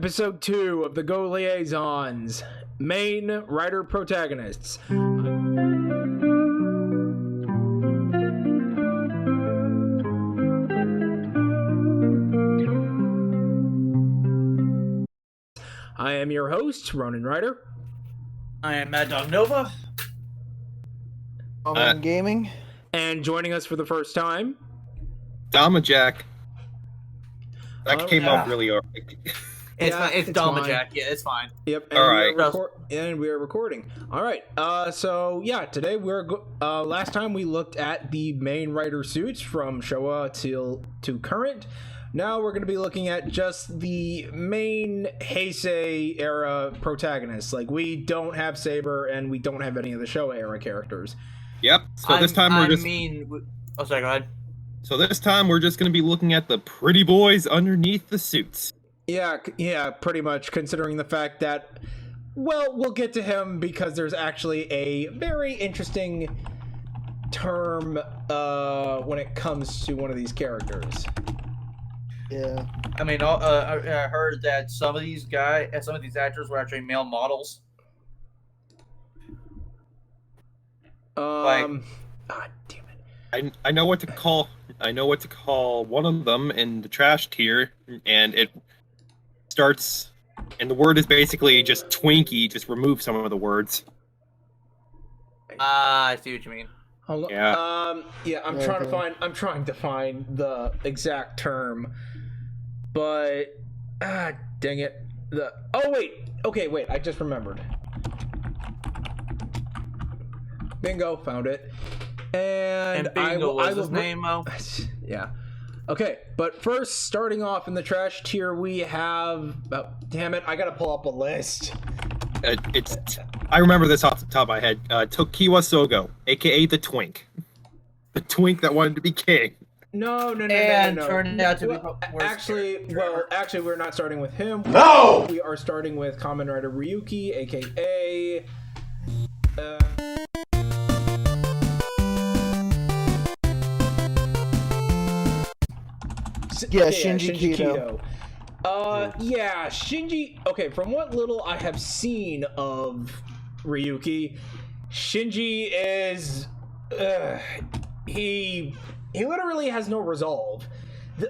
Episode 2 of the GO-Liaisons, main writer protagonists. I am your host, Ronan Ryder. I am Mad Dog Nova. I'm Gaming. And joining us for the first time, Dama Jack. That came up really early. It's Dama Jack. Yeah, it's fine. Yep. And all right. We are recording. All right. So yeah, today last time we looked at the main writer suits from Showa to current. Now we're going to be looking at just the main Heisei era protagonists. Like, we don't have Saber and we don't have any of the Showa era characters. Yep. So this time sorry, go ahead. So this time we're just going to be looking at the pretty boys underneath the suits. Yeah, pretty much, considering the fact that, well, we'll get to him because there's actually a very interesting term when it comes to one of these characters. Yeah. I mean, I heard that some of these actors were actually male models. God damn it. I know what to call. I know what to call one of them in the trash tier, and it starts. And the word is basically just Twinkie. Just remove some of the words. I see what you mean. Hold on. Yeah. I'm trying to find the exact term, but dang it. Wait, I just remembered. Bingo, found it. And Bingo was his name, Mo. Yeah. Okay, but first, starting off in the trash tier, we have. Oh, damn it! I gotta pull up a list. I remember this off the top of my head. Tokiwa Sogo, aka the Twink that wanted to be king. No. Turned out to be actually, we're not starting with him. No! We are starting with Kamen Rider Ryuki, aka. Shinji Kido. Shinji. Okay, from what little I have seen of Ryuki, Shinji is he literally has no resolve.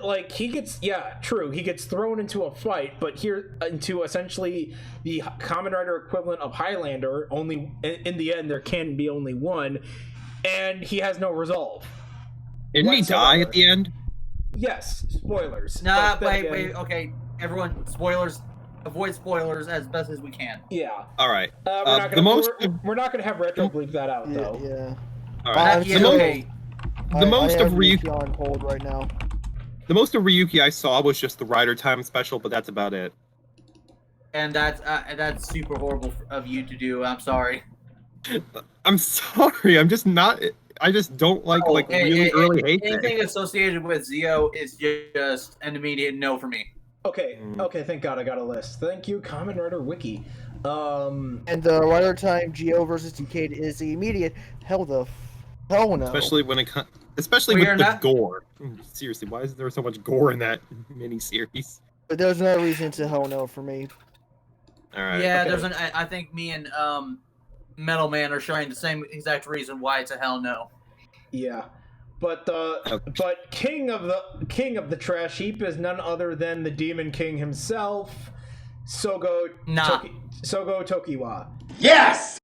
Like, he gets thrown into a fight, but here into essentially the Kamen Rider equivalent of Highlander. Only in the end there can be only one, and he has no resolve. Didn't he die at the end? Yes, spoilers. Nah, wait, okay. Everyone, spoilers. Avoid spoilers as best as we can. Yeah. All right. We're not going to have retro bleep that out, though. Yeah. All right. The most of Ryuki on hold right now. The most of Ryuki I saw was just the Rider Time special, but that's about it. And that's super horrible of you to do. I'm sorry. I'm sorry. I'm just not. I just don't like really early hate. Anything associated with Zio is just an immediate no for me. Okay, thank God I got a list. Thank you, Kamen Rider Wiki. And the Rider Time GO versus Decade is the immediate hell no. Especially when it comes, with the gore. Seriously, why is there so much gore in that miniseries? But there's no reason to hell no for me. All right. Yeah, okay. I think me and Metal Man are showing the same exact reason why it's a hell no. Yeah, but king of the trash heap is none other than the Demon King himself, Sogo Tokiwa. Yes.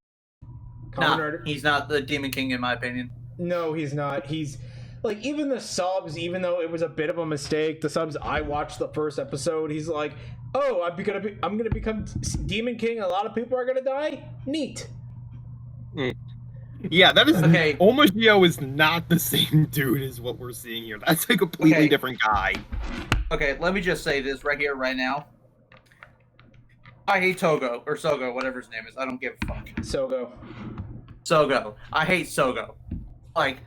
He's not the Demon King in my opinion. No, he's not. He's like, even the subs, even though it was a bit of a mistake, the subs I watched the first episode, he's like, "Oh, I'm gonna become Demon King. A lot of people are gonna die. Neat." Yeah, that is okay. Omagio is not the same dude as what we're seeing here. That's a completely different guy. Okay, let me just say this right here, right now. I hate Sogo, whatever his name is. I don't give a fuck. Sogo. I hate Sogo. Like,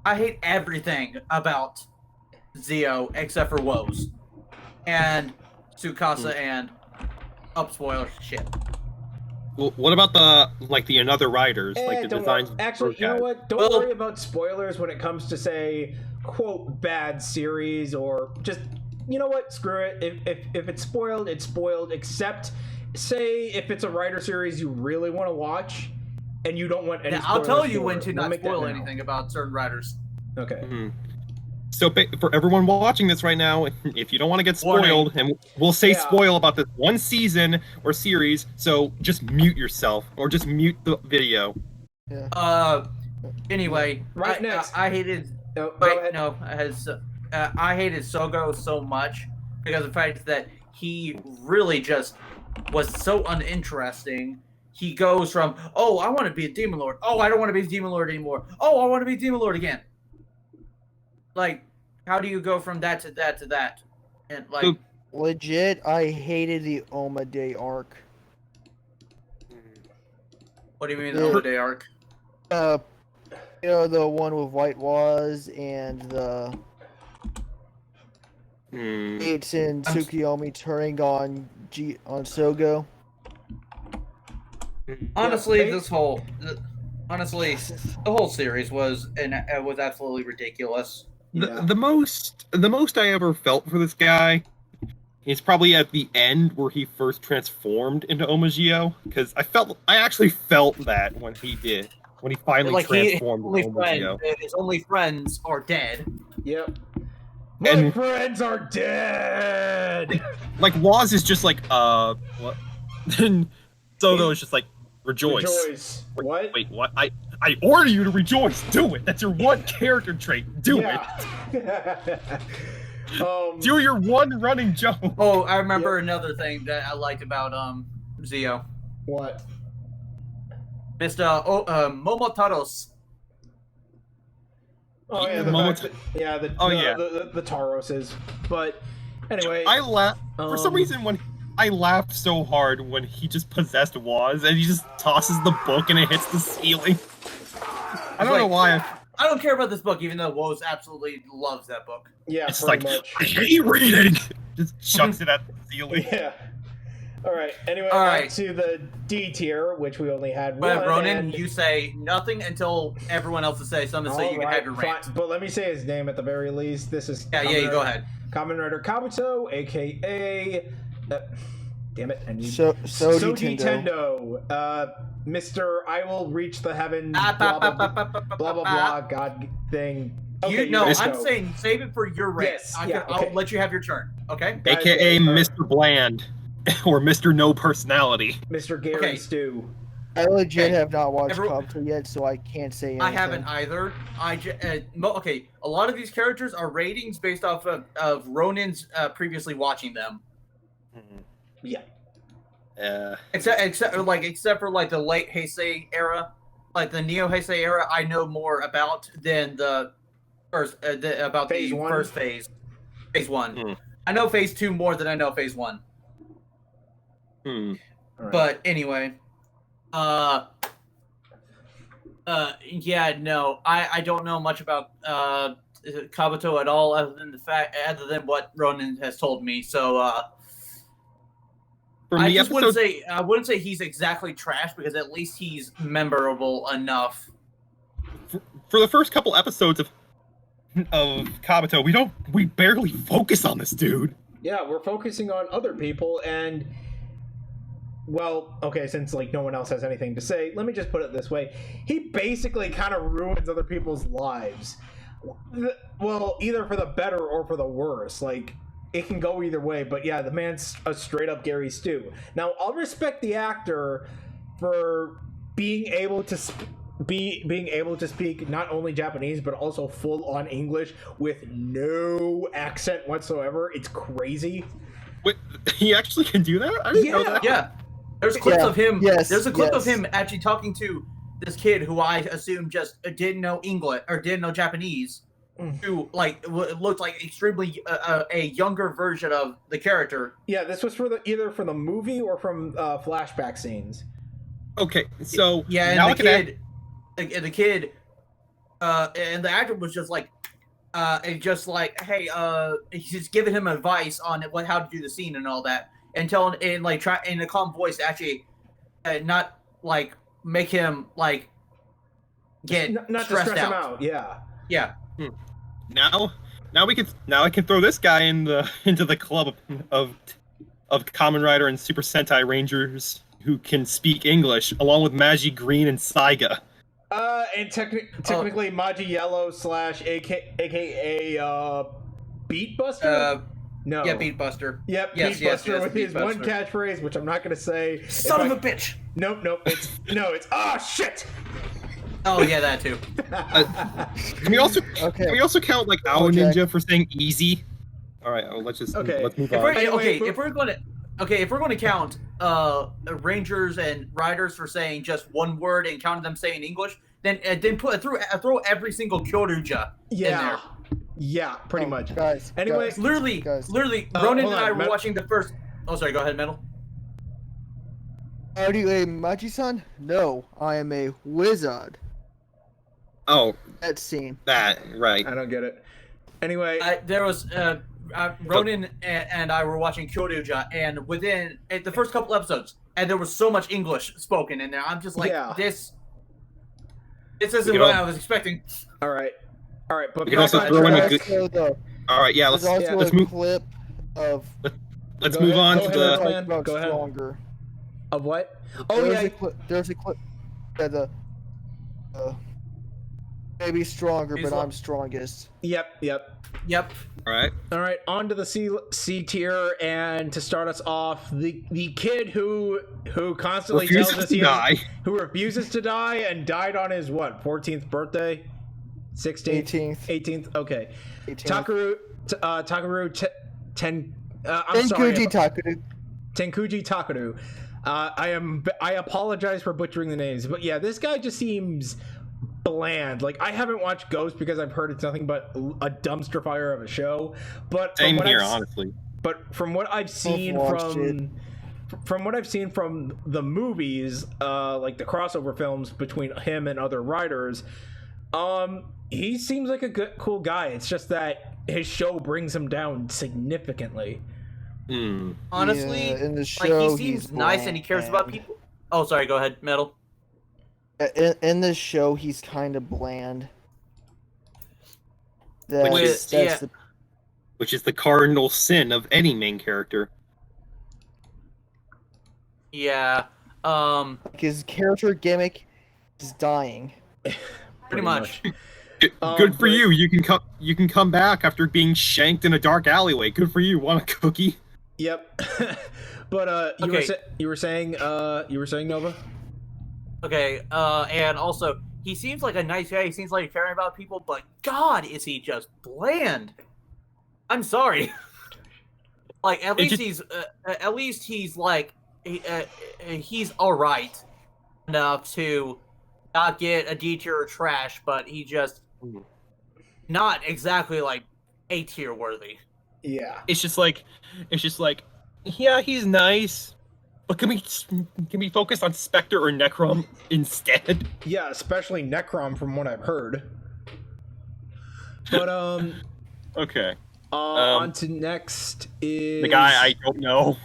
I hate everything about Zio except for Woes. And Tsukasa and up spoilers shit. Well, what about the another riders, like the designs? Actually, you know what? Don't worry about spoilers when it comes to, say, quote, bad series or just you know what? Screw it. If it's spoiled, it's spoiled. Except, say if it's a writer series you really want to watch, and you don't want any. Yeah, I'll tell you for when it, to we'll not make that spoil now. anything about certain writers. Okay. Mhm. So for everyone watching this right now, if you don't want to get spoiled, Warning. and we'll say Yeah. spoil about this one season or series, so just mute yourself or just mute the video. Anyway, Right next. I hated. No, go ahead. I hated Sogo so much because of the fact that he really just was so uninteresting. He goes from, oh, I want to be a demon lord. Oh, I don't want to be a demon lord anymore. Oh, I want to be a demon lord again. Like, how do you go from that to that to that? And like, So- Legit, I hated the Oma Day arc. what do you mean the Yeah. Oma Day arc? You know, the one with White Waz and the Gates and Tsukiyomi turning on Sogo. Honestly, they- the whole series was absolutely ridiculous. Yeah. The most I ever felt for this guy is probably at the end where he first transformed into Omagio, because I actually felt that when he finally Like transformed into Omagio. his only friends are dead. Yep. My And- friends are dead. Like Waz is just like what? Then Sogo is just like rejoice. Rejoice. What? Wait, what? I order you to rejoice. Do it. That's your one character trait. Do it. it. Do your one running joke. Oh, I remember another thing that I liked about Zio. What? Mr. Momotaros. Oh yeah, the Taroses. But anyway, I laugh for some reason when I laughed so hard when he just possessed Waz and he just tosses the book and it hits the ceiling. I don't know why. I don't care about this book, even though Woz absolutely loves that book. yeah, It's pretty like much. I hate reading. Just chucks it at the ceiling. Yeah. All right. Anyway, All on right. to the D tier, which we only had But one. Ronan, and... you say nothing until everyone else says something, so you can have your rant. fine. But let me say his name at the very least. This is Yeah, you go ahead. Kamen Rider Kabuto, aka damn it, I need Soji Tendo. Mr. I will reach the heaven. Blah blah blah blah. God thing. Okay, You know, guys I'm go. saying save it for your rant. Yes, yeah, okay. I'll let you have your turn. Okay. Guys, AKA go. Mr. Bland or Mr. No Personality. Mr. Gary Okay. Stew. I legit Okay. have not watched Everyone- Kabuto yet, so I can't say anything. I haven't either. Okay, a lot of these characters are ratings based off of Ronan's previously watching them. Yeah. Except for like the late Heisei era, like the Neo Heisei era, I know more about than the first about Phase the one? first phase, phase one. Hmm. I know phase two more than I know phase one. Hmm. All right. But anyway, yeah, no, I don't know much about Kabuto at all, other than what Ronan has told me. So From I the just episode, wouldn't say he's exactly trash, because at least he's memorable enough. for the first couple episodes of Kabuto, we barely focus on this dude. Yeah, we're focusing on other people, and well, okay, since like no one else has anything to say, let me just put it this way: he basically kind of ruins other people's lives. Well, either for the better or for the worse. Like, it can go either way. But yeah, the man's a straight up Gary Stew. Now, I'll respect the actor for being able to speak not only Japanese but also full on English with no accent whatsoever. It's crazy. Wait, he actually can do that? I didn't know that. Yeah, there's clips of him. Yes, There's a clip of yes. him actually talking to this kid who I assume just didn't know English or didn't know Japanese, who like looked like extremely a younger version of the character. Yeah, this was for either from the movie or from flashback scenes. Okay, so Yeah, now I and can the kid, and the actor was just like, and just like, hey, he's just giving him advice on how to do the scene and all that, and telling and like try in a calm voice to actually, not like make him like get Not to stressed stress him out. out. Yeah. Yeah, now now I can throw this guy into the club of Kamen Rider and Super Sentai Rangers who can speak English, along with Magi Green and Saiga. And technically Maji Yellow / aka Beatbuster. No. Yeah, Beatbuster. Yep, Yes, Beatbuster with his Beatbuster. one catchphrase, which I'm not gonna say. Son of a bitch! Nope. It's oh shit. Oh yeah, that too. Can we also count like Owl Ninja for saying easy? All right, let's move on. If we're going to count Rangers and Riders for saying just one word and counting them saying English, then throw every single Kyoryuja in there. Yeah, pretty much. Guys, anyway, Literally, Ronan and I were Metal. watching the first. Oh, sorry. Go ahead, Metal. Are you a Maji-san? No, I am a wizard. Oh, That scene. that right. I don't get it. Anyway, There was Ronan and I were watching Kyoryuja, and within the first couple episodes, and there was so much English spoken in there. I'm just like, Yeah. this isn't what I was expecting. all right, but We can also throw in a good. There's All right, yeah, let's also let's a move. clip of Let's Go move ahead, on go to ahead, the. man. about Go ahead. stronger. of what? Oh yeah, There's a clip that maybe stronger, He's but lo- I'm strongest. yep. Yep. All right. All right, on to the C tier, and to start us off, the kid who constantly Refuses tells us to die. who refuses to die and died on his 14th birthday, 16th, 18th. Okay, 18th. Takaru I'm sorry, Tenkuji Takudu. Tenkuji Takaru. I apologize for butchering the names, but yeah, this guy just seems bland. Like, I haven't watched Ghost because I've heard it's nothing but a dumpster fire of a show. But Same here, honestly. But from what I've seen from what I've seen from the movies, like the crossover films between him and other writers, he seems like a cool guy. It's just that his show brings him down significantly. Honestly, in the show, like, he seems nice and he cares about people. Oh, sorry. Go ahead, Metal. In this show, he's kind of bland. Which is the cardinal sin of any main character. Yeah. His character gimmick is dying. Pretty much. Good for you. You can come back after being shanked in a dark alleyway. Good for you. Want a cookie? Yep. But you were saying Nova? Okay, and also, he seems like a nice guy. He seems like he's caring about people, but God, is he just bland? I'm sorry. Like, at least he's like, he's all right enough to not get a D tier or trash, but he just not exactly like A tier worthy. Yeah. It's just like, yeah, he's nice, but can we focus on Spectre or Necrom instead? Yeah, especially Necrom from what I've heard. But Okay. on to next is The guy I don't know.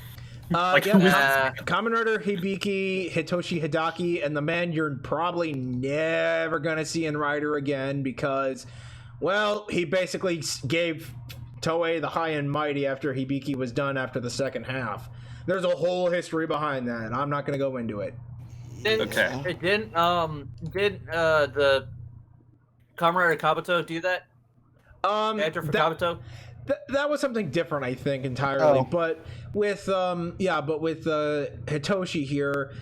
Like, who is Kamen Rider Hibiki, Hitoshi Hidaki, and the man you're probably never gonna see in Rider again because, well, he basically gave Toei the high and mighty after Hibiki was done after the second half. There's a whole history behind that. I'm not gonna go into it. Did the Kamen Rider Kabuto do that? Actor for Kabuto? That was something different, I think, entirely. Oh. But with Hitoshi here,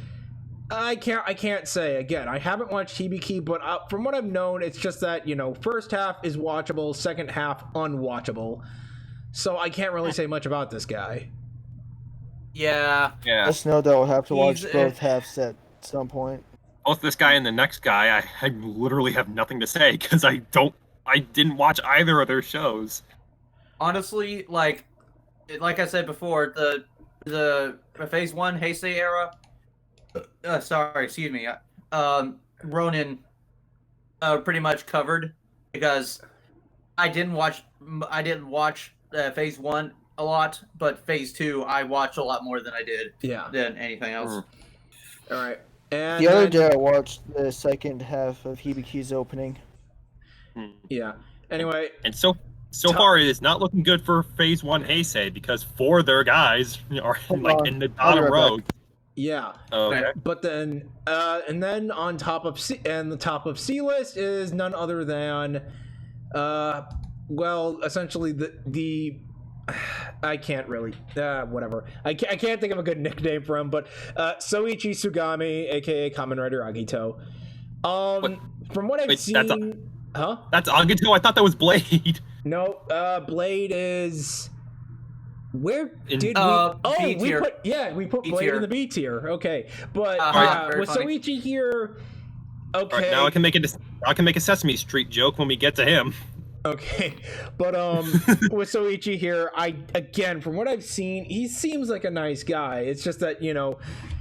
I can't say. Again, I haven't watched Hibiki, but from what I've known, it's just that, first half is watchable, second half unwatchable. So I can't really say much about this guy. Yeah. Just know that we'll have to watch He's, both halves at some point. Both this guy and the next guy, I literally have nothing to say because I didn't watch either of their shows. Honestly, like I said before, the Phase 1 Heisei era, Ronin pretty much covered because I didn't watch Phase 1 a lot, but Phase 2 I watched a lot more than I did than anything else. All right. And The other day I watched the second half of Hibiki's opening. Yeah. Anyway, And so So far, it is not looking good for Phase 1 Heisei because 4 of their guys are Hold like on. in the I'll be bottom right row. back. Yeah. Okay. But then, and then on top of the top of C list is none other than, well, essentially the I can't really, whatever. I can't think of a good nickname for him, but Soichi Sugami, aka Kamen Rider Agito. From what I've Wait, seen, That's Agito. I thought that was Blade. No, Blade is. Where In- did we? B Oh, we tier. put B Blade tier. in the B tier. Okay, but Very with funny. Soichi here. Okay. All right, now I can make a Sesame Street joke when we get to him. Okay, but with Soichi here, again from what I've seen, he seems like a nice guy. It's just that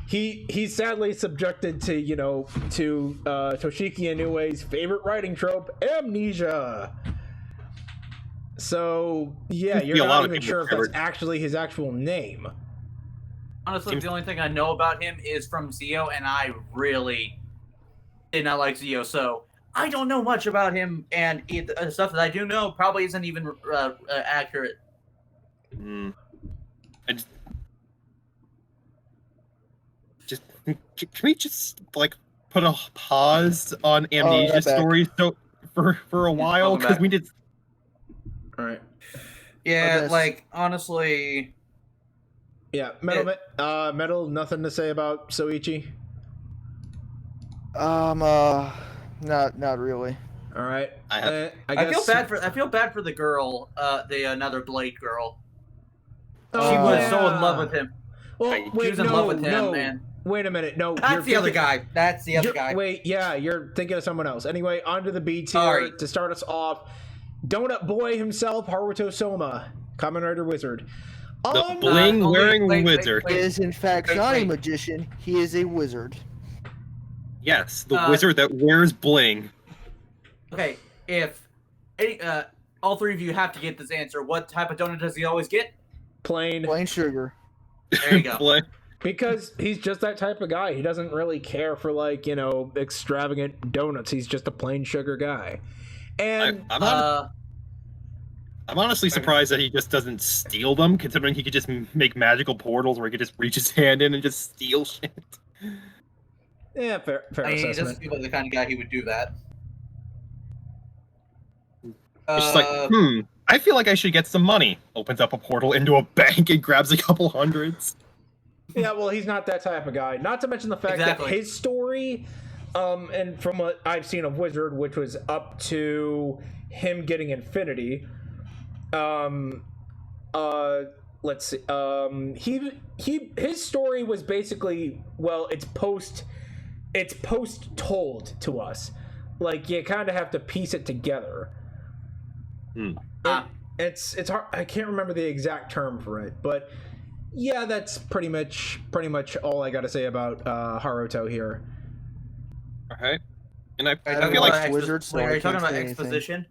he's sadly subjected to Toshiki Inoue's favorite writing trope, amnesia. So yeah, you're not even sure if that's actually his actual name. Honestly, the only thing I know about him is from Zio, and I really did not like Zio, so I don't know much about him, and the stuff that I do know probably isn't even accurate. Can we just like put a pause on amnesia right back. stories for a while because we did. All right. Yeah, guess. like honestly, Yeah, Metal. Nothing to say about Soichi. Not really. All right. I I feel bad for the girl, the another Blade girl. Oh, She was yeah. so in love with him. Well, She wait, was in no, love with him, no. man. Wait a minute. No, That's the other guy. That's the other guy. Wait, yeah, you're thinking of someone else. Anyway, on to the B tier Sorry. to start us off. Donut Boy himself, Haruto Soma, Kamen Rider Wizard. The bling-wearing wizard. He is in fact Wait, not a wait. magician. He is a wizard. Yes, the wizard that wears bling. Okay, if all three of you have to get this answer, what type of donut does he always get? Plain. Plain sugar. There you go. Bling. Because he's just that type of guy. He doesn't really care for extravagant donuts. He's just a plain sugar guy. And I'm honestly surprised that he just doesn't steal them, considering he could just make magical portals where he could just reach his hand in and just steal shit. yeah, fair I mean, he assessment. doesn't seem like the kind of guy who would do that. It's just like, I feel like I should get some money. Opens up a portal into a bank and grabs a couple hundreds. Yeah, well, he's not that type of guy. Not to mention the fact that his story, and from what I've seen of Wizard, which was up to him getting Infinity, let's see, his story was basically, well, it's post told to us. Like, you kind of have to piece it together. It's hard. I can't remember the exact term for it, but yeah, that's pretty much all I got to say about Haruto here. Alright. And I I feel like wizard, so are I you talking can't about say anything. exposition?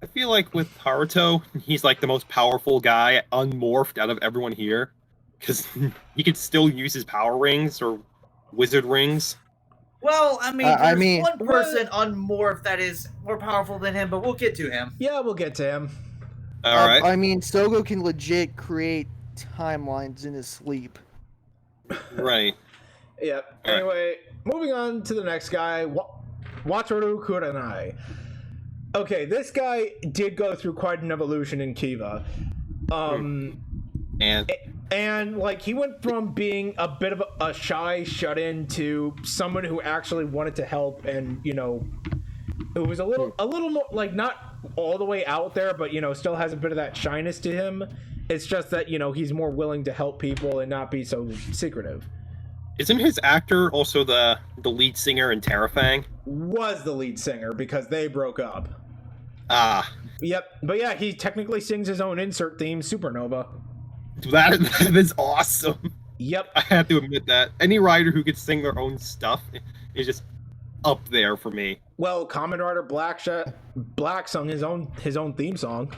I feel like with Haruto, he's like the most powerful guy unmorphed out of everyone here. Because he could still use his power rings or wizard rings. Well, I mean, I there's mean- one person unmorphed that is more powerful than him, but we'll get to him. Yeah, we'll get to him. Alright. I mean, Sogo can legit create timelines in his sleep. Right. Yeah. Anyway, moving on to the next guy, Wataru Kurenai. Okay, this guy did go through quite an evolution in Kiva. And like, he went from being a bit of a shy shut-in to someone who actually wanted to help, and it was a little more like, not all the way out there, but still has a bit of that shyness to him. It's just that he's more willing to help people and not be so secretive. Isn't his actor also the lead singer in Terrafang? Was the lead singer, because they broke up. Ah. Yep, but yeah, he technically sings his own insert theme, Supernova. That is awesome. Yep. I have to admit that. Any writer who could sing their own stuff is just up there for me. Well, Kamen Rider Black sung his own theme song.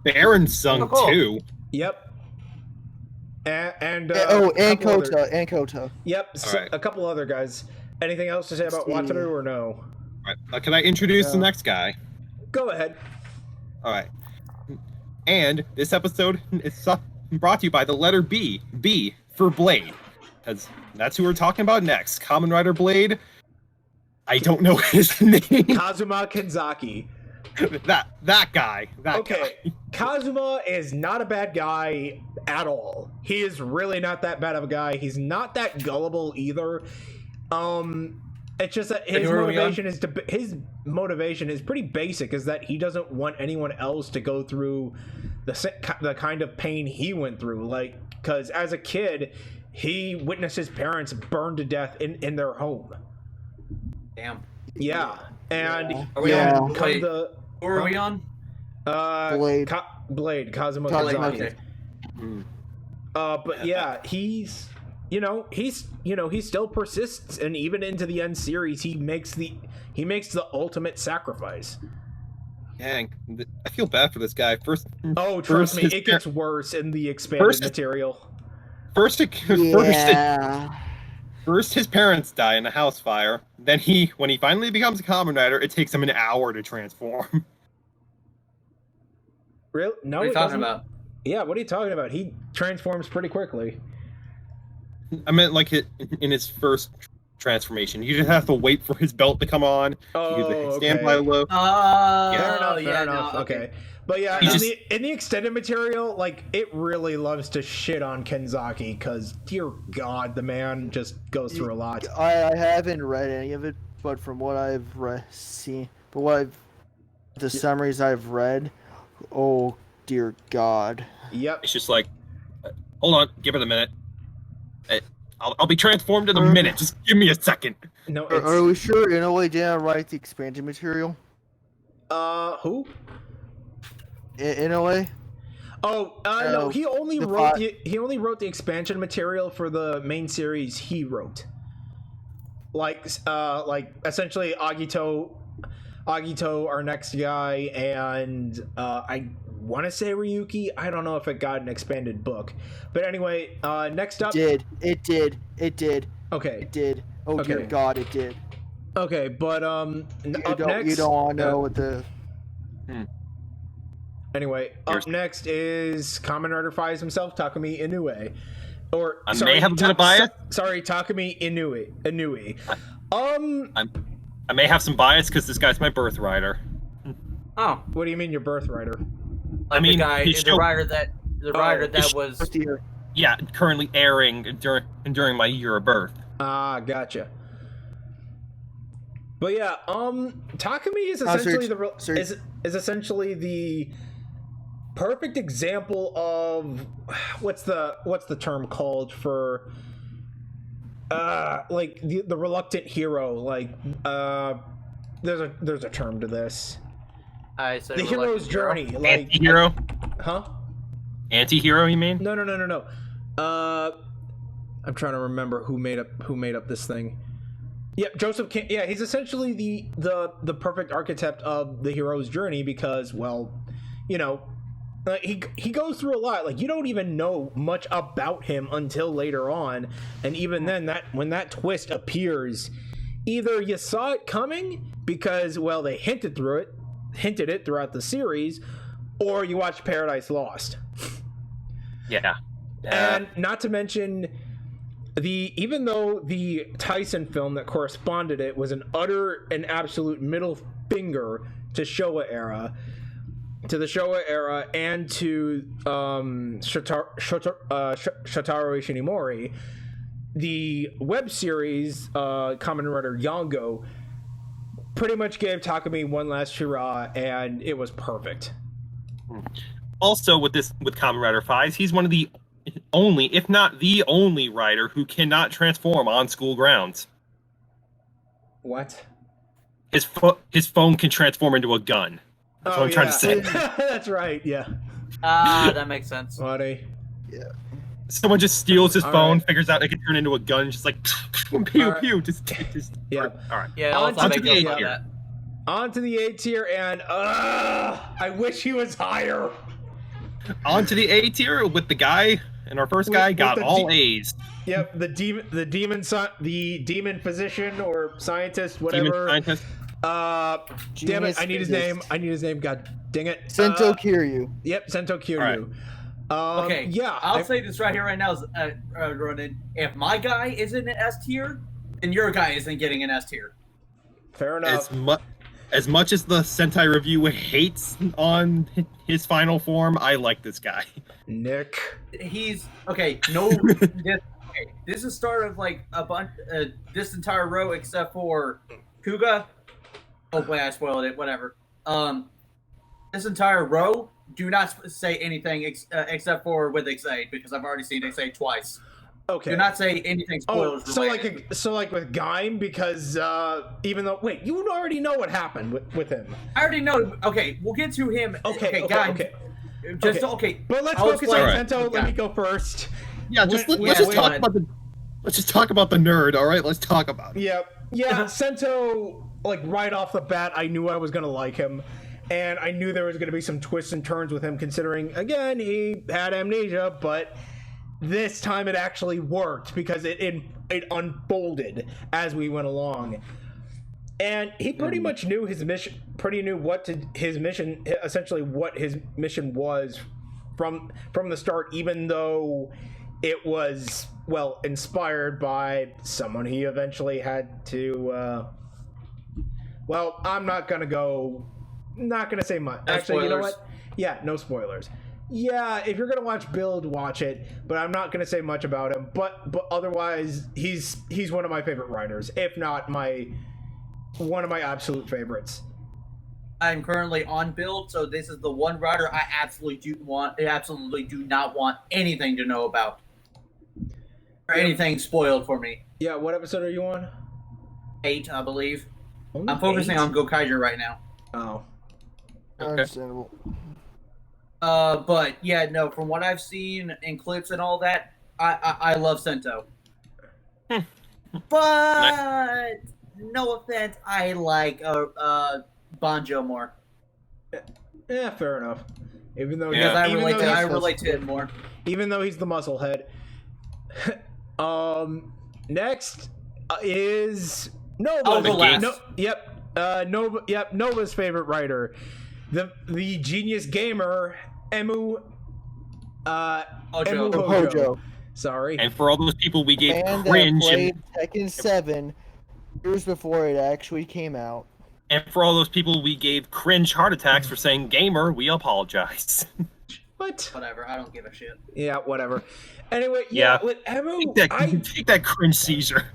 Baron sung too. Yep. And Kota. Yep, so, Right. a couple other guys. Anything else to say about Wataru or no? Right. Can I introduce the next guy? Go ahead. All right. And this episode is brought to you by the letter B. B for Blade. Because that's who we're talking about next. Kamen Rider Blade. I don't know his name. Kazuma Kenzaki. That guy. Okay, Kazuma is not a bad guy at all. He is really not that bad of a guy. He's not that gullible either. It's just that his motivation is pretty basic. Is that he doesn't want anyone else to go through the kind of pain he went through. Like, because as a kid, he witnessed his parents burned to death in their home. Damn. Yeah, and Are we on? kind Wait, of. who are we on? Blade. Blade, Kazuma Kazuma. Kazaki. But yeah, he still persists, and even into the end series, he makes the ultimate sacrifice. Dang, I feel bad for this guy. Trust me, it gets worse in the expanded material. First, his parents die in a house fire. Then when he finally becomes a Kamen Rider, it takes him an hour to transform. Really? No, What are you talking about? Yeah, what are you talking about? He transforms pretty quickly. I meant like in his first transformation. You just have to wait for his belt to come on. Oh, standby low. Fair enough. Okay. But yeah, in the extended material, like, it really loves to shit on Kenzaki, because, dear God, the man just goes through a lot. I haven't read any of it, but from what I've seen, the summaries I've read, oh dear God. Yep. It's just like, hold on, give it a minute. I'll be transformed in a minute. Just give me a second. No, are we sure Inoue didn't write the expansion material? Who? Inoue? No, he only wrote the expansion material for the main series he wrote. Like essentially Agito, our next guy, and I want to say Ryuki. I don't know if it got an expanded book, but anyway, next up. It did. Okay. It did. Oh okay. Dear God, it did. Okay, but next, you don't want to know what the. Anyway, up next is Kamen Rider Fies himself, Takumi Inoue. May have a bit of bias. Sorry, Takumi Inoue. I may have some bias because this guy's my birth rider. Oh, what do you mean your birth rider? I mean, the rider that was. Yeah, currently airing during my year of birth. Ah, gotcha. But yeah, Takumi is essentially is essentially the perfect example of what's the term called for like the reluctant hero. Like there's a term to this. The hero's journey, like anti-hero. Huh? Anti-hero, you mean? No. I'm trying to remember who made up this thing. Yep, Joseph King. Yeah, he's essentially the perfect archetype of the hero's journey because, well, you know, he goes through a lot. Like, you don't even know much about him until later on, and even then, when that twist appears, either you saw it coming because, well, they hinted it throughout the series, or you watched Paradise Lost. Yeah. And not to mention, even though the Tyson film that corresponded it was an absolute middle finger to the Showa era, and to Shotaro Ishinomori, the web series Kamen Rider Yongo pretty much gave Takumi one last hurrah, and it was perfect. Also, with Kamen Rider Fies, he's one of the only, if not the only, rider who cannot transform on school grounds. What? His phone can transform into a gun. That's what I'm trying to say. That's right, yeah. That makes sense. Buddy. Yeah. Someone just steals his phone, right. figures out it can turn into a gun, just like pew pew. Just yeah. All right. Yeah. On Also to make the about A that. On to the A tier, and I wish he was higher. On to the A tier with the guy, and our first guy got all A's. Yep, the demon physician or scientist, whatever. Demon scientist. Damn it! Genius I need his physicist. name. I need his name. God dang it! Sento Kiryu. Yep, Sento Kiryu. Okay, Yeah, I'll say this right here, right now, Ronan. If my guy isn't an S tier, then your guy isn't getting an S tier. fair enough. As much as the Sentai review hates on his final form, I like this guy. Nick. He's okay. No, this is start of like a bunch. This entire row except for Kuga. Oh wait, I spoiled it. Whatever. This entire row. Do not say anything except for with Heisei because I've already seen Heisei twice. Okay. Do not say anything spoilers related. So like with Gaim, because even though you already know what happened with him. I already know. Okay, we'll get to him. Okay. Just Okay. okay. But let's I'll focus explain. on Sento. Let me go first. Yeah, let's just talk about the nerd. All right, let's talk about it. Yeah. Sento, like right off the bat, I knew I was gonna like him. And I knew there was going to be some twists and turns with him, considering, again, he had amnesia, but this time it actually worked because it unfolded as we went along. And he pretty much knew his mission, essentially what his mission was from the start, even though it was, well, inspired by someone he eventually had to, well, I'm not going to say much. No Actually, spoilers. you know what? Yeah, no spoilers. Yeah, if you're gonna watch Build, watch it. But I'm not gonna say much about him. But otherwise, he's one of my favorite writers, if not one of my absolute favorites. I'm currently on Build, so this is the one writer I absolutely do not want anything to know about or anything spoiled for me. Yeah, what episode are you on? 8, I believe. Only I'm focusing 8? on Gokaiger right now. Oh. Understandable. But yeah, no. From what I've seen in clips and all that, I love Sento. But no offense, I like Banjo more Yeah, fair enough. Even though because I even relate though to he's- relate to it more. even though he's the muscle head. Next is Nova. I'll go last. Nova. Yep, Nova's favorite writer, the genius gamer Emu. Emu Hojo. Sorry. And for all those people we gave And cringe, that played Tekken 7 years before it actually came out. and for all those people we gave cringe heart attacks for saying gamer, we apologize. What? Whatever, I don't give a shit. Yeah, whatever. Anyway, Yeah. with Emu, Take that cringe seizure.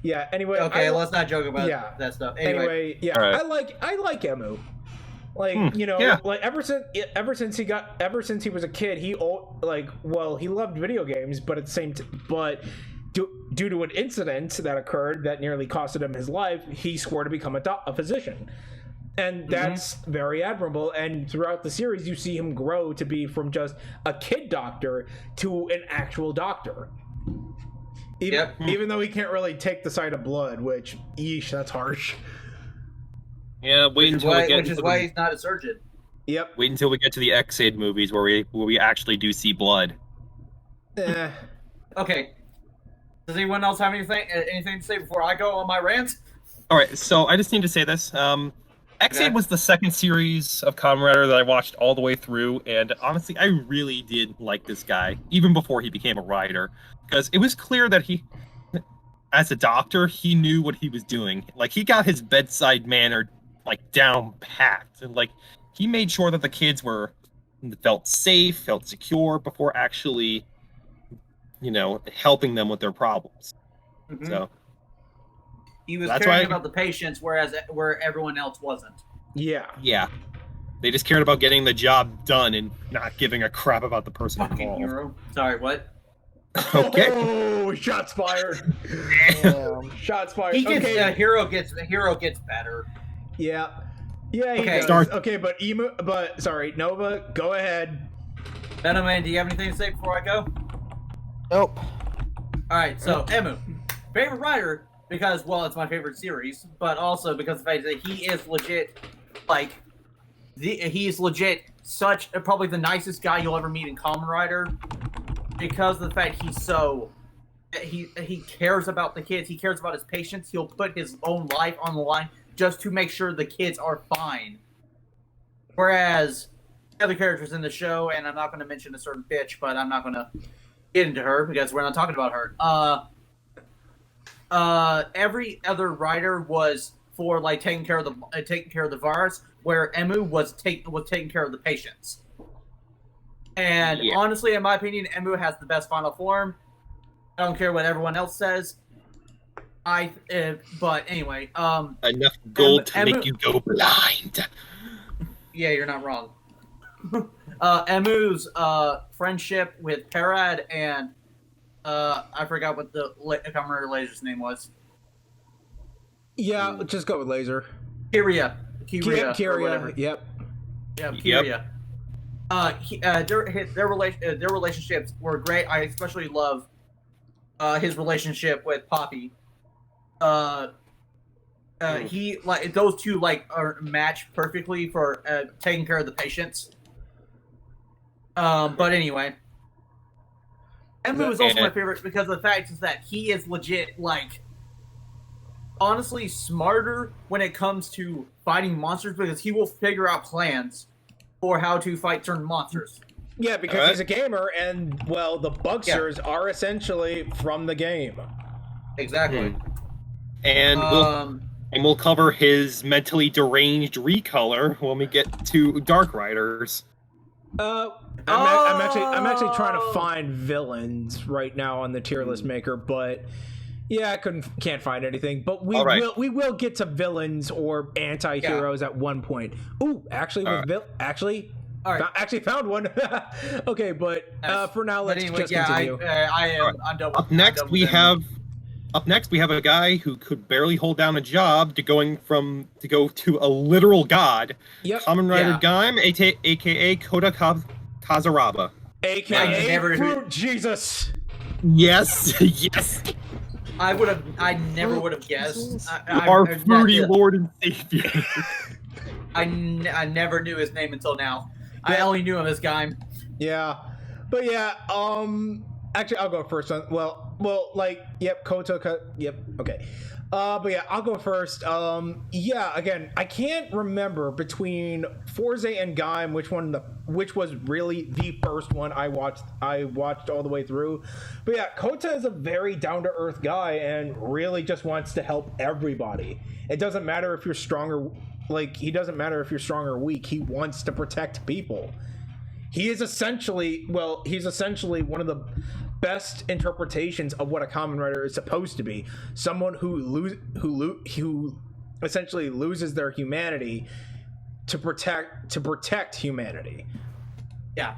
yeah. Anyway, Okay, let's not joke about yeah. that stuff. Anyway, yeah, All right. I like Emu. Like, yeah. like ever since he was a kid, he loved video games, but at the same due to an incident that occurred that nearly costed him his life, he swore to become a physician. And that's very admirable. And throughout the series, you see him grow to be from just a kid doctor to an actual doctor. Even though he can't really take the sight of blood, which, yeesh, that's harsh. Yeah, Which is why he's not a surgeon. Yep. Wait until we get to the X-Aid movies where we actually do see blood. Eh. Okay. Does anyone else have anything to say before I go on my rant? All right, so I just need to say this. X-Aid Okay. was the second series of Kamen Rider that I watched all the way through, and honestly, I really did like this guy, even before he became a writer, because it was clear that he, as a doctor, he knew what he was doing. Like, he got his bedside manner, like, down packed, and, like, he made sure that the kids felt safe, felt secure, before actually, helping them with their problems. Mhm. So... He was That's caring why- about the patients, where everyone else wasn't. Yeah. Yeah. They just cared about getting the job done and not giving a crap about the person Fucking involved. hero. Sorry, what? Okay. Oh, shots fired. Shots fired. He gets okay. hero gets better. Yeah. Yeah, he Okay. does. Start. Okay, sorry, Nova, go ahead. Venomman, do you have anything to say before I go? Nope. All right, so Emu, favorite writer because it's my favorite series, but also because of the fact that he is legit, he's legit probably the nicest guy you'll ever meet in Kamen Rider, because of the fact he cares about the kids, he cares about his patients, he'll put his own life on the line just to make sure the kids are fine. Whereas other characters in the show, and I'm not going to mention a certain bitch, but I'm not going to get into her because we're not talking about her. Every other writer was for like taking care of the virus, where Emu was taking care of the patients. And honestly, in my opinion, Emu has the best final form. I don't care what everyone else says. But anyway, enough gold to make you go blind. Yeah, you're not wrong. Emu's friendship with Parad and I forgot what the Kamen Rider Laser's name was. Yeah, just go with Laser. Kiria. Kiria. Yep. Yeah, Kiria. Their relationships were great. I especially love his relationship with Poppy. He like those two are matched perfectly for taking care of the patients. But anyway, Emu is also my favorite because of the fact is that he is legit honestly smarter when it comes to fighting monsters because he will figure out plans for how to fight certain monsters. Yeah, because he's a gamer, and well, the bugsters are essentially from the game. Exactly. And we'll cover his mentally deranged recolor when we get to Dark Riders. I'm actually trying to find villains right now on the tier list maker, but yeah, can't find anything. But we will get to villains or anti-heroes at one point. Ooh, actually, actually found one. Okay, but for now, let's just continue. I'm done. Up next, we have a guy who could barely hold down a job to go to a literal god. Yep. Kamen Rider Gaim, aka Kota Kazaraba. AKA Fruit Jesus. Yes, yes. I never would have guessed. Our fruity lord and savior. I never knew his name until now. I only knew him as Gaim. Yeah, but yeah, actually, I'll go first. Yep, okay. But yeah, I'll go first. Yeah, again, I can't remember between Forze and Gaim which was really the first one I watched all the way through. But yeah, Kota is a very down-to-earth guy and really just wants to help everybody. It doesn't matter if you're strong or weak. He wants to protect people. He's essentially one of the best interpretations of what a Kamen Rider is supposed to be. Someone who essentially loses their humanity to protect humanity. Yeah.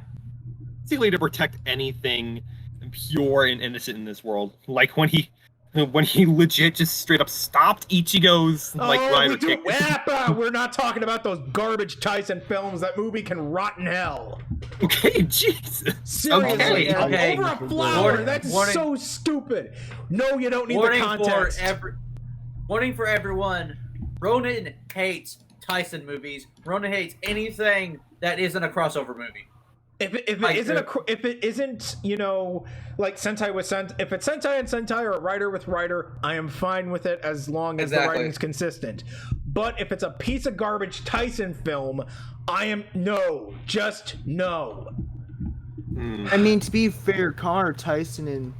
Basically to protect anything pure and innocent in this world. Like when he legit just straight up stopped Ichigo's rider kick. We're not talking about those garbage Tyson films. That movie can rot in hell. Okay, Jesus. Seriously, okay. Over a flower. That's so stupid. No, you don't need the context. Warning for everyone. Ronan hates Tyson movies. Ronan hates anything that isn't a crossover movie. If it isn't, like Sentai with Sentai, if it's Sentai and Sentai or Rider with Rider, I am fine with it as long as the writing's consistent. But if it's a piece of garbage Tyson film, just no. I mean, to be fair, Connor Tyson and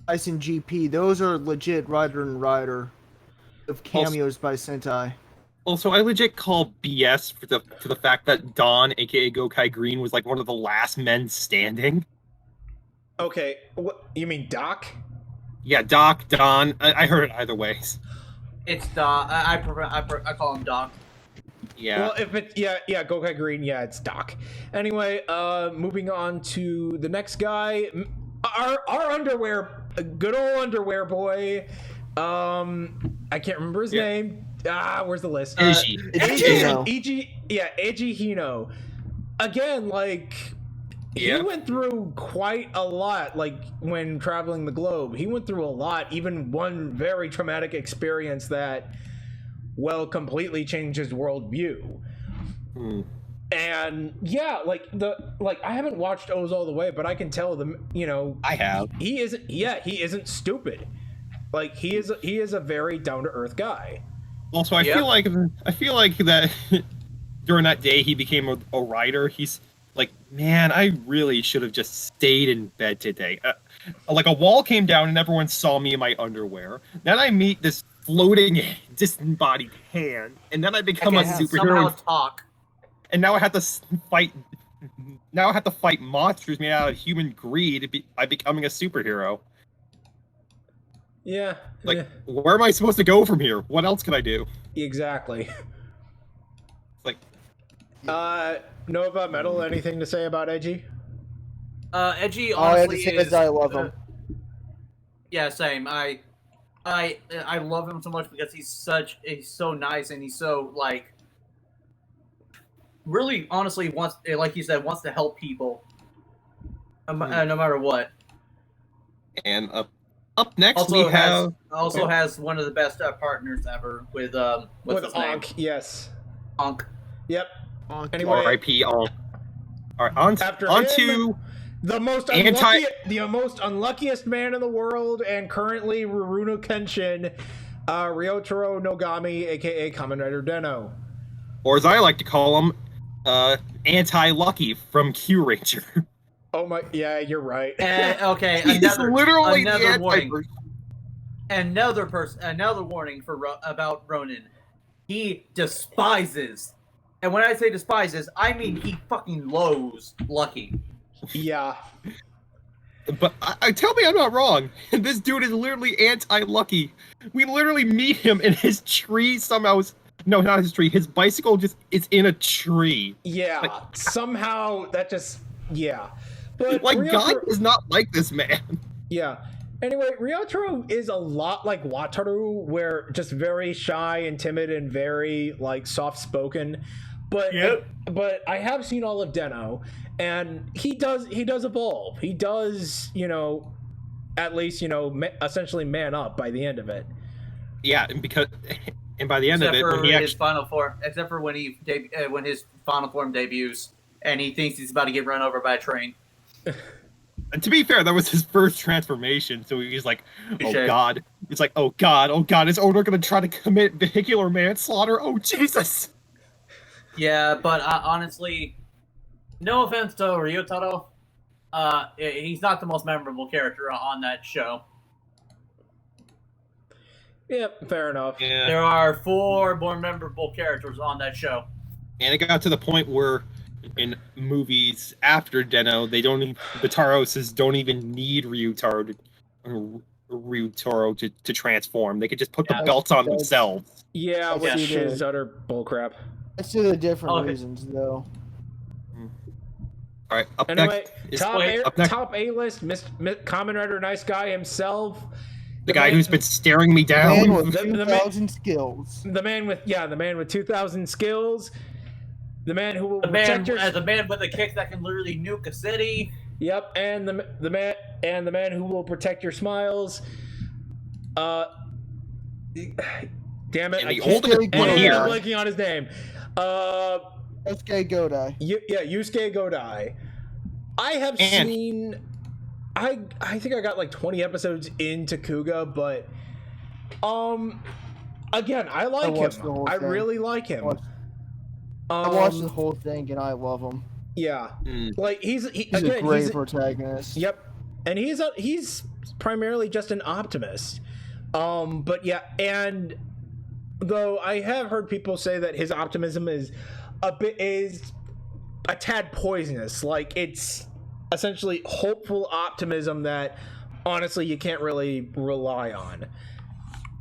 Tyson GP, those are legit Rider and Rider of cameos by Sentai. Also, I legit call BS for the fact that Don, aka Gokai Green, was one of the last men standing. Okay, what you mean, Doc? Yeah, Doc, Don. I heard it either way. It's Doc. I call him Doc. Yeah. Well, if it's Gokai Green, it's Doc. Anyway, moving on to the next guy, our underwear, good old underwear boy. I can't remember his name. Where's the list? Eiji Hino. Again, he went through quite a lot, when traveling the globe. He went through a lot, even one very traumatic experience that, completely changed his worldview. And I haven't watched O's all the way, but I can tell them, I have. He isn't stupid. He is a very down to earth guy. Also, I feel like that during that day he became a writer. He's like, man, I really should have just stayed in bed today. Like a wall came down and everyone saw me in my underwear. Then I meet this floating, disembodied hand, and then I become a superhero. Talk. And now I have to fight. Now I have to fight monsters made out of human greed by becoming a superhero. Yeah. Like, where am I supposed to go from here? What else can I do? Exactly. Like, Nova Metal, anything to say about Edgy? Edgy, All I have to honestly, say is I love him. Yeah, same. I love him so much because he's so nice and he's so like really honestly wants, like you said, wants to help people no matter what. And up next Also we have has one of the best partners ever with what's his name? Ankh, yes. Ankh. Yep. Anyway, R.I.P. All right, on to the most unluckiest man in the world, and currently Rurouni Kenshin, Ryotaro Nogami, aka Kamen Rider Den-O. Or as I like to call him, Anti-Lucky from Q Ranger. Oh my, yeah, you're right. Okay, He's literally the another warning. anti-person. Another warning about Ronin. He despises, and when I say despises, I mean he fucking loathes Lucky. Yeah. But tell me I'm not wrong. This dude is literally anti-Lucky. We literally meet him in his tree somehow. No, not his tree. His bicycle just is in a tree. Yeah. Like, somehow that just, yeah. But like, Ryotaro, God is not like this man. Yeah. Anyway, Ryotaro is a lot like Wataru, where just very shy and timid and very like soft-spoken. But but I have seen all of Den-O, and he does evolve. He does, at least essentially man up by the end of it. Yeah, and by the end of it, when he his final form, except for when when his final form debuts, and he thinks he's about to get run over by a train. And to be fair, that was his first transformation, so he's like, oh God. He's like, oh God, is Owner going to try to commit vehicular manslaughter? Oh, Jesus! Yeah, but honestly, no offense to Ryotaro, he's not the most memorable character on that show. Yep, fair enough. Yeah. There are 4 more memorable characters on that show. And it got to the point where in movies after Den-O, the Taroses don't even need Ryutaro to transform. They could just put the belts on themselves. Yeah, which is utter bullcrap. Let's do the different reasons, though. All right, anyway, next top A-list, Kamen Rider Nice Guy himself. The guy who's been staring me down. The man with 2,000 skills. The man with 2,000 skills. The man who will the man with a kick that can literally nuke a city. Yep, and the man who will protect your smiles. Damn it! And the oldest one here. I'm blanking on his name. Yusuke Godai. Yusuke Godai. I have seen. I think I got like 20 episodes into Kuga, but again, I like him. I really like him. I watched the whole thing and I love him. Yeah, like he's a great protagonist. Yep, and he's primarily just an optimist. But yeah, and though I have heard people say that his optimism is a tad poisonous, like it's essentially hopeful optimism that honestly you can't really rely on.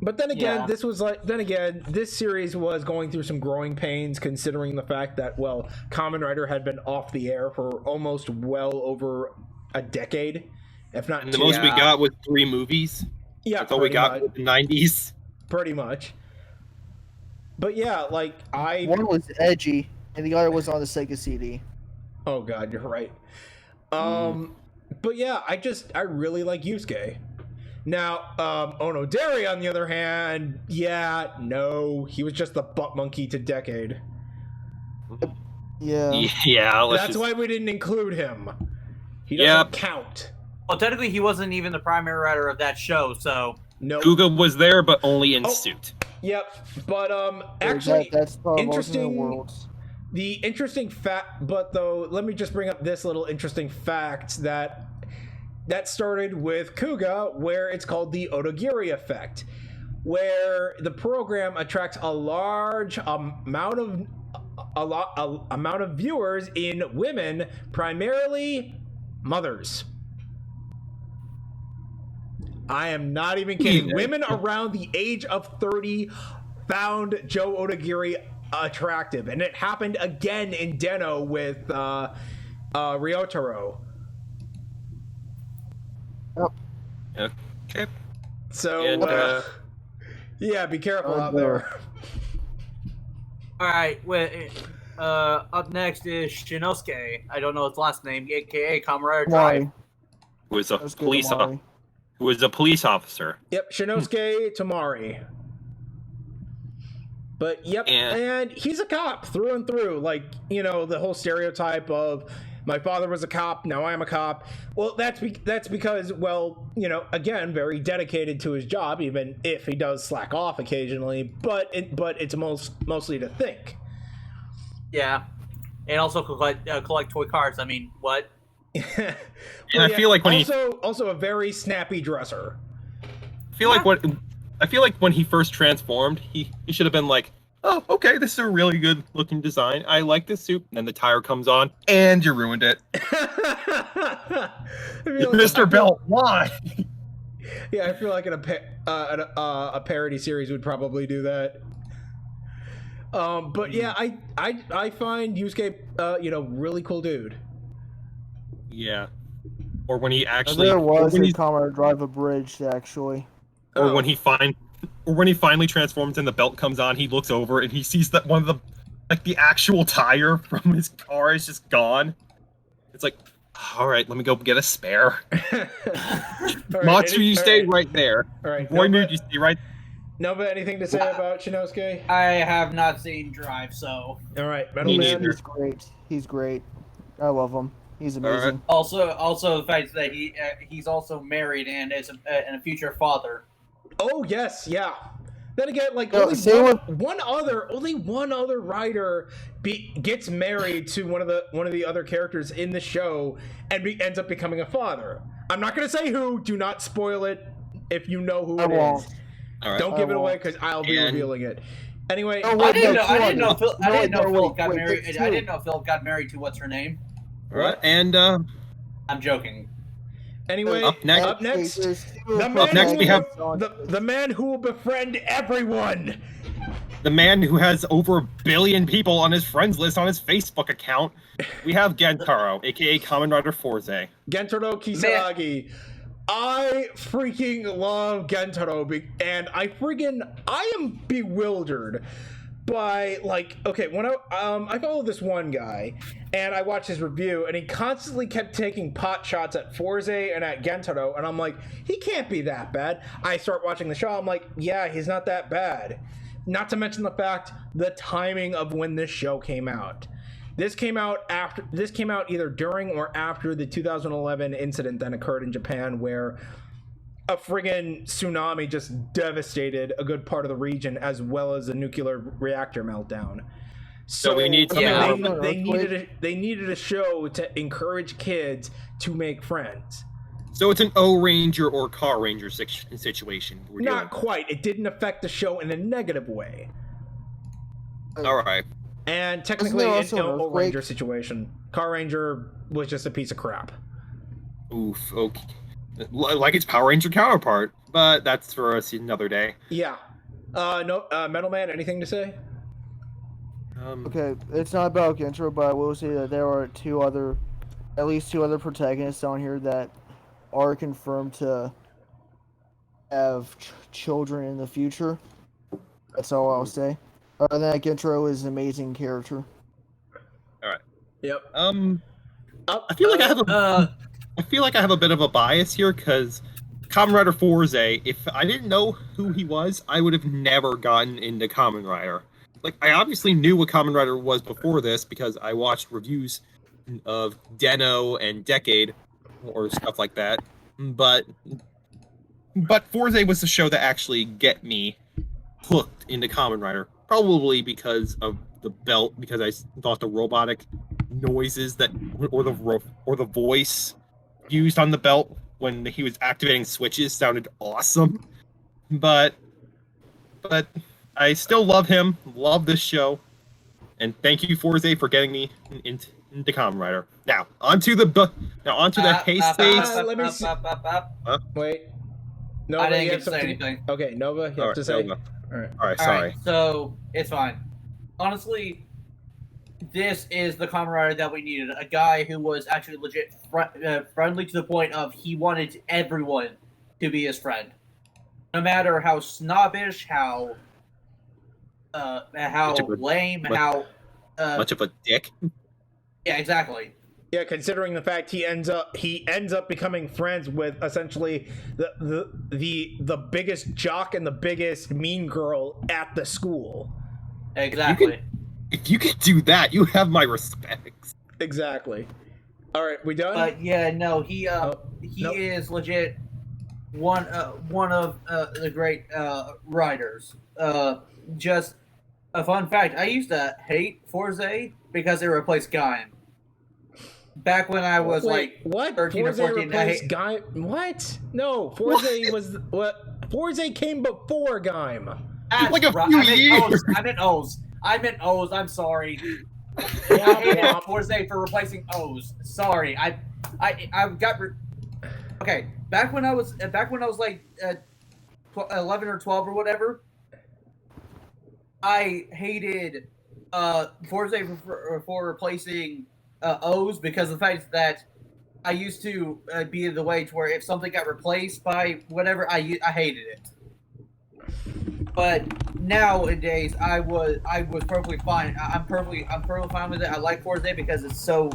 But then again, this series was going through some growing pains, considering the fact that, well, Kamen Rider had been off the air for almost well over a decade, if not. And the most we got was 3 movies. Yeah, that's all we got in the 90s. Pretty much. But yeah, like one was Edgy, and the other was on the Sega CD. Oh God, you're right. But yeah, I really like Yusuke. Now, Onodari, on the other hand, he was just the butt monkey to Decade. Yeah. That's why we didn't include him. He doesn't count. Well, technically, he wasn't even the primary writer of that show, so... No. Kuga was there, but only in suit. Yep, but actually, that's part of interesting. Alternate Worlds. The interesting fact, but though, let me just bring up this little interesting fact that started with Kuga, where it's called the Odagiri effect, where the program attracts a large amount of viewers in women, primarily mothers. I am not even kidding. Women around the age of 30 found Joe Odagiri attractive, and it happened again in Den-O with Ryotaro. Okay. So, And, yeah, be careful out there. All right, up next is Shinosuke. I don't know his last name, aka Kamen Rider Drive. Who was a police officer. Yep, Shinosuke Tamari. But yep, and he's a cop through and through. Like, you know, the whole stereotype of my father was a cop, now I'm a cop. Well, that's because, well, you know, again, very dedicated to his job, even if he does slack off occasionally. But it's mostly to think. Yeah, and also collect toy cars. I mean, what? And I feel like when also a very snappy dresser. I feel like when he first transformed, he should have been like, oh, okay, this is a really good looking design. I like this suit. And then the tire comes on, and you ruined it. Mr. Belt, why? Yeah, I feel like a parody series would probably do that. But yeah, I find Yusuke, you know, really cool dude. Yeah. Or when he actually... There was a Kamen Drive a bridge, actually. Or when he finally transforms and the belt comes on, he looks over and he sees that one of the, like, the actual tire from his car is just gone. It's like, all right, let me go get a spare. Matsu, you stay right there. All right. Boy Mood, you stay right. Nova, anything to say about Shinosuke? I have not seen Drive, so. All right, Me neither. He's great. He's great. I love him. He's amazing. Also the fact that he's also married and is a future father. Oh yes, yeah. Then again, like No, only one other writer gets married to one of the other characters in the show and ends up becoming a father. I'm not gonna say who. Do not spoil it if you know who it is. All right. Don't give it away because I'll be revealing it. Anyway, I didn't know Philip got married. I didn't know Philip got married to what's her name. All right, and I'm joking. Anyway, up next we have the man who will befriend everyone. The man who has over 1 billion people on his friends list on his Facebook account. We have Gentaro, aka Kamen Rider Forze. Gentaro Kisaragi. I freaking love Gentaro, and I am bewildered by, like, okay, when I follow this one guy, and I watched his review, and he constantly kept taking pot shots at Forze and at Gentaro, and I'm like, he can't be that bad. I start watching the show, I'm like, yeah, he's not that bad. Not to mention the fact, the timing of when this show came out. This came out either during or after the 2011 incident that occurred in Japan, where a friggin' tsunami just devastated a good part of the region, as well as a nuclear reactor meltdown. So we need they needed a show to encourage kids to make friends. So it's an O-Ranger or Car Ranger situation. Not quite. It didn't affect the show in a negative way. All right. And technically, it's an O-Ranger situation. Car Ranger was just a piece of crap. Oof. Okay. Like its Power Ranger counterpart, but that's for us another day. Yeah. No, Metal Man, anything to say? Okay, it's not about Gentaro, but I will say that there are at least two other protagonists on here that are confirmed to have children in the future. That's all I'll say. Other than that, Gentaro is an amazing character. All right. Yep. I feel like I have a bit of a bias here because Kamen Rider Forze, if I didn't know who he was, I would have never gotten into Kamen Rider. Like, I obviously knew what Kamen Rider was before this because I watched reviews of Den-O and Decade or stuff like that. But Forze was the show that actually get me hooked into Kamen Rider, probably because of the belt, because I thought the robotic noises or the voice used on the belt when he was activating switches sounded awesome. But I still love him, love this show, and thank you, Forze, for getting me into Kamen Rider. Now onto the Heisei. Let me see. Wait. Nova, I didn't you get have to say something? anything. Okay, Nova, you have to say. All right. All right, sorry. So it's fine. Honestly, this is the Kamen Rider that we needed. A guy who was actually legit friendly to the point of he wanted everyone to be his friend, no matter how snobbish, how lame, how much of a dick. Yeah, exactly. Yeah, considering the fact he ends up becoming friends with essentially the biggest jock and the biggest mean girl at the school. Exactly. If you could do that, you have my respects. Exactly. All right, we done? But yeah, no, he is legit one of the great writers. Just a fun fact: I used to hate Forze because it replaced Gaim. Back when I was what? 13 Forze or 14, replaced Gaim? What? No, Forze was what? Forze came before Gaim. Like a few years. I meant O's. I'm sorry. I hated Forze for replacing O's. Sorry. I got. Okay, back when I was like 11 or 12 or whatever, I hated Forze for replacing O's because of the fact that I used to be in the way to where if something got replaced by whatever, I hated it. But nowadays, I was perfectly fine. I'm perfectly fine with it. I like Forze because it's so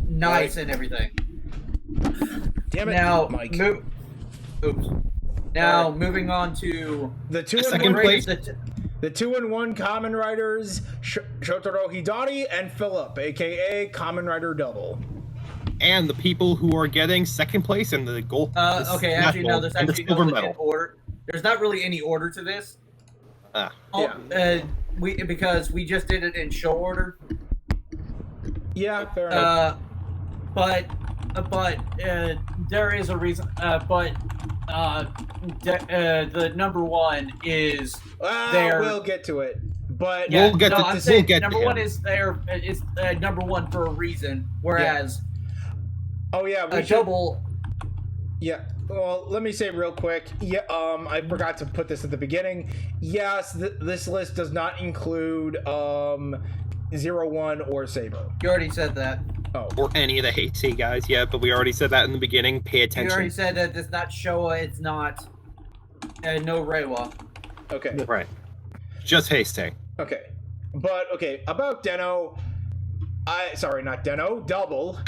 nice and everything. Damn it! Now, Mike. Now moving on to the second place. The 2-in-1 Kamen Riders, Shotaro Hidari and Philip, aka Kamen Rider Double. And the people who are getting second place in the gold. Okay, actually, no, there's actually no legit order. There's not really any order to this. Because we just did it in show order. Yeah, fair enough. But there is a reason. The number one is there. We'll get to it. But yeah, we'll get no, to I'm this. saying We'll get number to one is there. It's number one for a reason. Whereas, double. Yeah. Well, let me say real quick. Yeah. I forgot to put this at the beginning. Yes, this list does not include 01 or Saber. You already said that. Oh. Or any of the Heisei guys, yeah, but we already said that in the beginning. Pay attention. You already said that it's not Showa, it's not no Reiwa. Okay. Right. Just Heisei. Okay. But, okay, about Deno, not Deno, Double.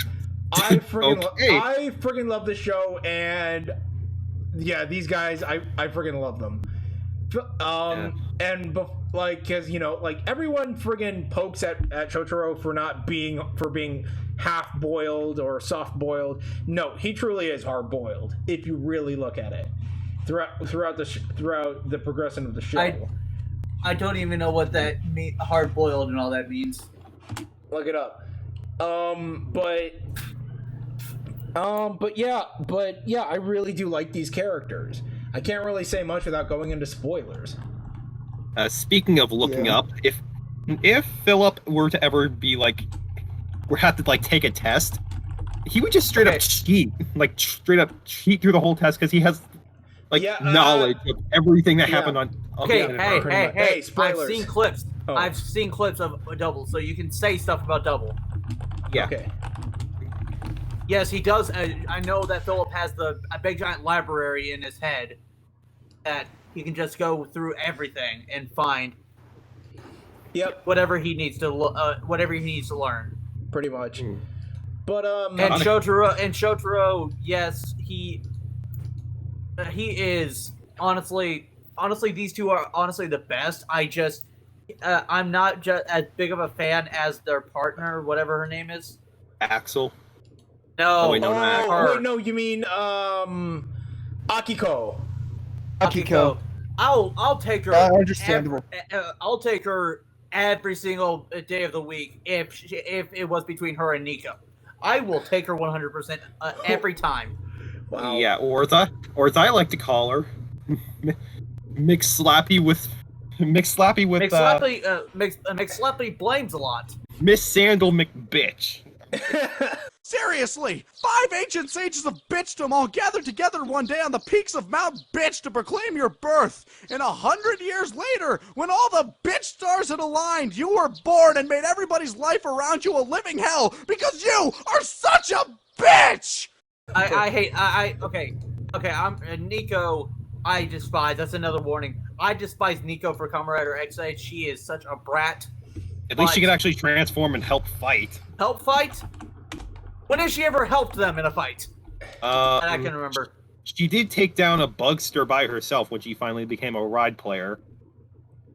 I friggin' love the show, and yeah, these guys, I friggin' love them. And because everyone friggin' pokes at Shotaro for being half boiled or soft boiled. No, he truly is hard boiled if you really look at it throughout the progression of the show. I don't even know what that hard boiled and all that means. Look it up. But yeah, I really do like these characters. I can't really say much without going into spoilers. Speaking of looking up, if Philip were to ever be have to take a test, he would just straight up cheat through the whole test because he has knowledge of everything that happened on. Hey! Spoilers. I've seen clips. I've seen clips of Double, so you can say stuff about Double. Yeah. Okay. Yes, he does. I know that Philip has a big giant library in his head that he can just go through everything and find. Yep. Whatever he needs to learn. Pretty much. But And Shotaro, yes, he is honestly these two are honestly the best. I'm not just as big of a fan as their partner, whatever her name is. Axel. No. Wait, no, you mean Akiko. Akiko. I'll take her. Understandable. I'll take her every single day of the week if it was between her and Nico. I will take her 100% every time. Wow. Yeah, or as I like to call her, McSlappy with McSlappy blames a lot. Miss Sandal McBitch. Seriously, 5 ancient sages of bitchdom all gathered together one day on the peaks of Mount Bitch to proclaim your birth. And 100 years later, when all the bitch stars had aligned, you were born and made everybody's life around you a living hell because you are such a bitch! Okay, I'm Nico. I despise. That's another warning. I despise Nico for Kamen Rider XA. She is such a brat. At least she can actually transform and help fight. Help fight? When has she ever helped them in a fight? I can remember. She did take down a Bugster by herself when she finally became a ride player.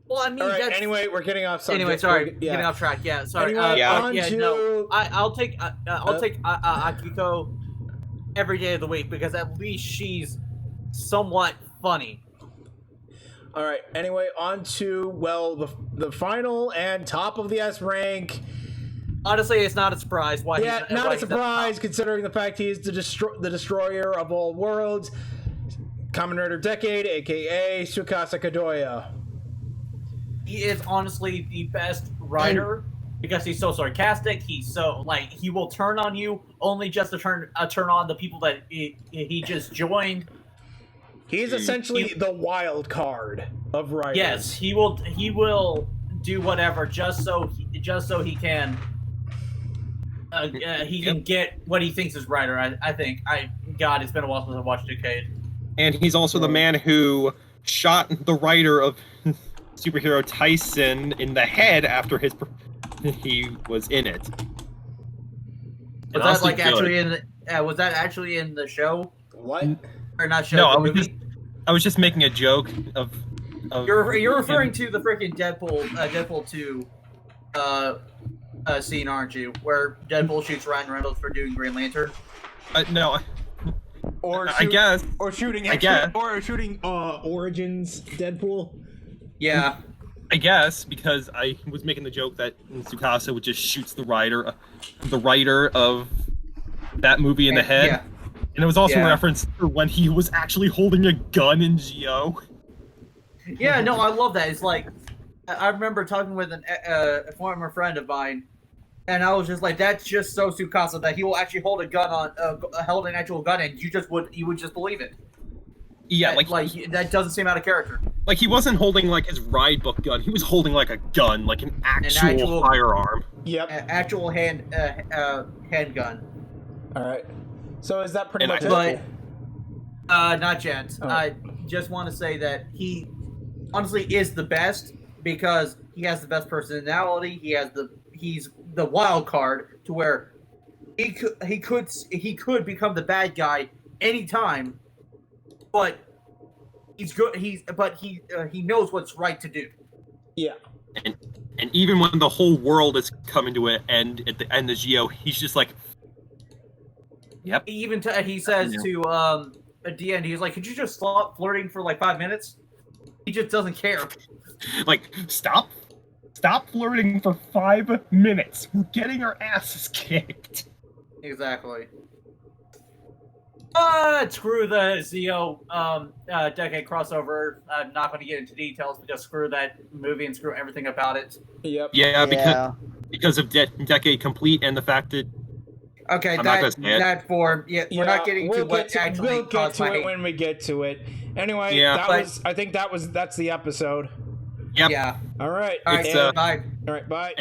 Well, I mean, All right, anyway, we're getting off subject. Anyway, sorry, getting off track. Yeah, sorry. Anyway, no, I'll take Akiko every day of the week because at least she's somewhat funny. All right. Anyway, on to the final and top of the S rank. Honestly, it's not a surprise. Why? Yeah, not a surprise considering the fact he is the destroyer of all worlds, Kamen Rider Decade, aka Tsukasa Kadoya. He is honestly the best rider because he's so sarcastic. He's so he will turn on you only just to turn on the people that he just joined. He's essentially the wild card of riders. Yes, he will do whatever just so he can get what he thinks is rider. I think. God, it's been a while since I watched Decade. And he's also the man who shot the writer of superhero Tyson in the head after he was in it. Was that actually in the show? What? Or not show? No, I was just making a joke of You're referring to the freaking Deadpool 2 scene, aren't you? Where Deadpool shoots Ryan Reynolds for doing Green Lantern. No. I guess. Or shooting. Or shooting. Origins Deadpool. Yeah. I guess because I was making the joke that Tsukasa just shoots the writer of that movie in the head. Yeah. And it was also a reference to when he was actually holding a gun in Geo. Yeah, no, I love that. It's like, I remember talking with a former friend of mine, and I was just like, that's just so Tsukasa that he will actually hold a gun hold an actual gun, and you would just believe it. Yeah, that doesn't seem out of character. Like he wasn't holding his ride book gun; he was holding a gun, like an actual firearm. Yep. An actual handgun. All right. So is that pretty much it? But not yet. Oh. I just want to say that he honestly is the best because he has the best personality. He's the wild card to where he could become the bad guy anytime, but he's good. He knows what's right to do. Yeah. And even when the whole world is coming to an end at the end of Geo, he's just like, yep. He says to at the end, he's like, "Could you just stop flirting for 5 minutes?" He just doesn't care. Stop flirting for 5 minutes. We're getting our asses kicked. Exactly. Screw the Zio Decade crossover. I'm not going to get into details because screw that movie and screw everything about it. Yep. Yeah, because of Decade Complete and the fact that. Okay, that form. Yeah, we're not getting to what actually caused my hate. When we get to it. Anyway, that's the episode. Yep. Yeah. All right. All right. Bye. All right. Bye.